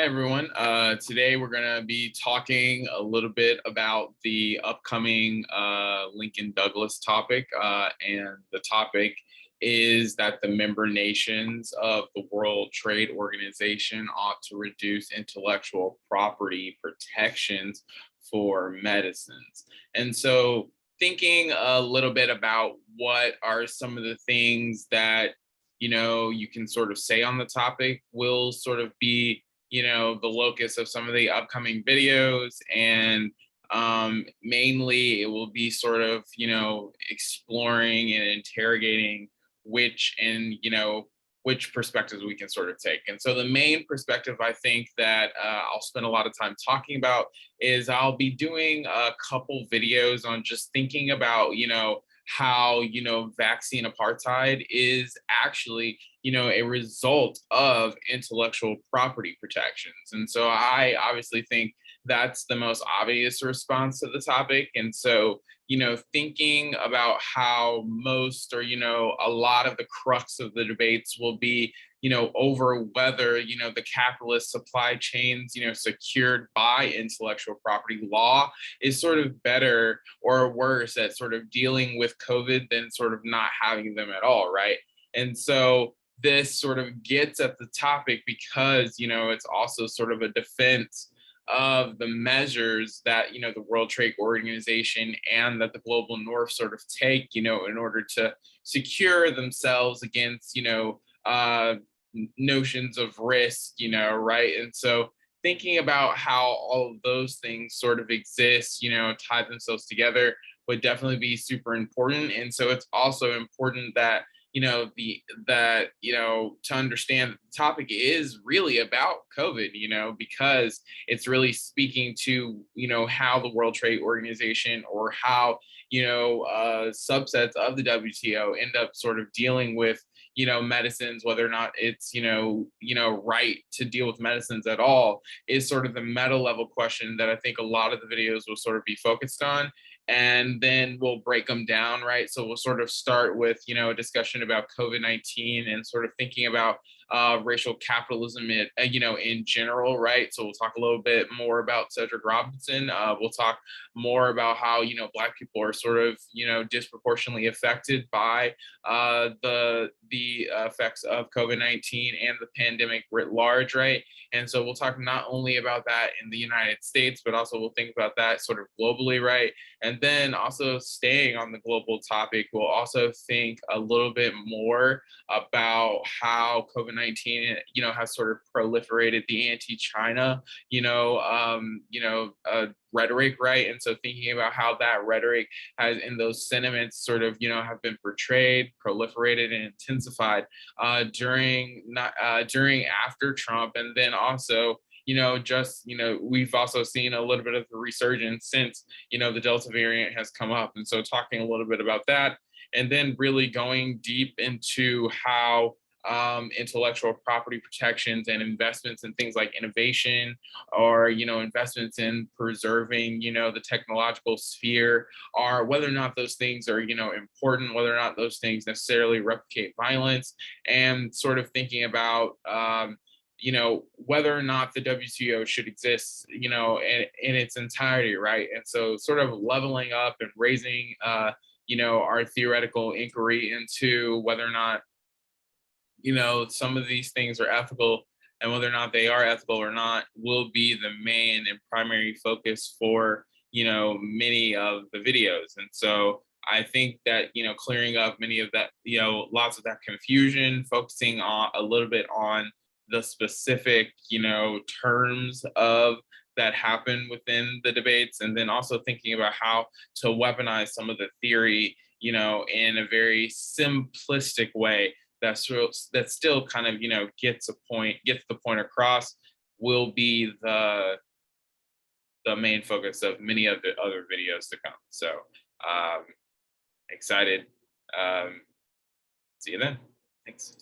everyone. Today we're going to be talking a little bit about the upcoming Lincoln Douglas topic. And the topic is that the member nations of the World Trade Organization ought to reduce intellectual property protections for medicines. And so thinking a little bit about what are some of the things that you can sort of say on the topic will sort of be the locus of some of the upcoming videos. And mainly it will be sort of exploring and interrogating which perspectives we can sort of take. And so the main perspective I think that I'll spend a lot of time talking about is I'll be doing a couple videos on just thinking about how vaccine apartheid is actually a result of intellectual property protections. And so I obviously think that's the most obvious response to the topic. And so thinking about how most or a lot of the crux of the debates will be over whether the capitalist supply chains secured by intellectual property law is sort of better or worse at sort of dealing with COVID than sort of not having them at all, right? And so this sort of gets at the topic because it's also sort of a defense of the measures that the World Trade Organization and that the global north sort of take in order to secure themselves against notions of risk, right? And so thinking about how all of those things sort of exist, tie themselves together would definitely be super important. And so it's also important that to understand that the topic is really about COVID, because it's really speaking to, how the World Trade Organization or how, subsets of the WTO end up sort of dealing with, medicines, whether or not it's, right to deal with medicines at all is sort of the meta level question that I think a lot of the videos will sort of be focused on. And then we'll break them down, right? So we'll sort of start with, a discussion about COVID-19 and sort of thinking about racial capitalism, in general, right? So we'll talk a little bit more about Cedric Robinson. We'll talk more about how, Black people are sort of, disproportionately affected by the effects of COVID-19 and the pandemic writ large, right? And so we'll talk not only about that in the United States, but also we'll think about that sort of globally, right? And then also staying on the global topic, we'll also think a little bit more about how COVID-19, has sort of proliferated the anti-China, rhetoric, right? And so thinking about how that rhetoric has, in those sentiments, sort of, have been portrayed, proliferated, and intensified during after Trump, and then also we've also seen a little bit of a resurgence since, the Delta variant has come up. And so talking a little bit about that, and then really going deep into how intellectual property protections and investments in things like innovation or, investments in preserving, the technological sphere are whether or not those things are, important, whether or not those things necessarily replicate violence, and sort of thinking about, whether or not the WTO should exist, in its entirety, right? And so sort of leveling up and raising, our theoretical inquiry into whether or not, some of these things are ethical, and whether or not they are ethical or not will be the main and primary focus for, many of the videos. And so I think that, clearing up many of that, lots of that confusion, focusing on a little bit on the specific, terms of that happen within the debates, and then also thinking about how to weaponize some of the theory, in a very simplistic way that still kind of, gets the point across, will be the main focus of many of the other videos to come. So excited. See you then. Thanks.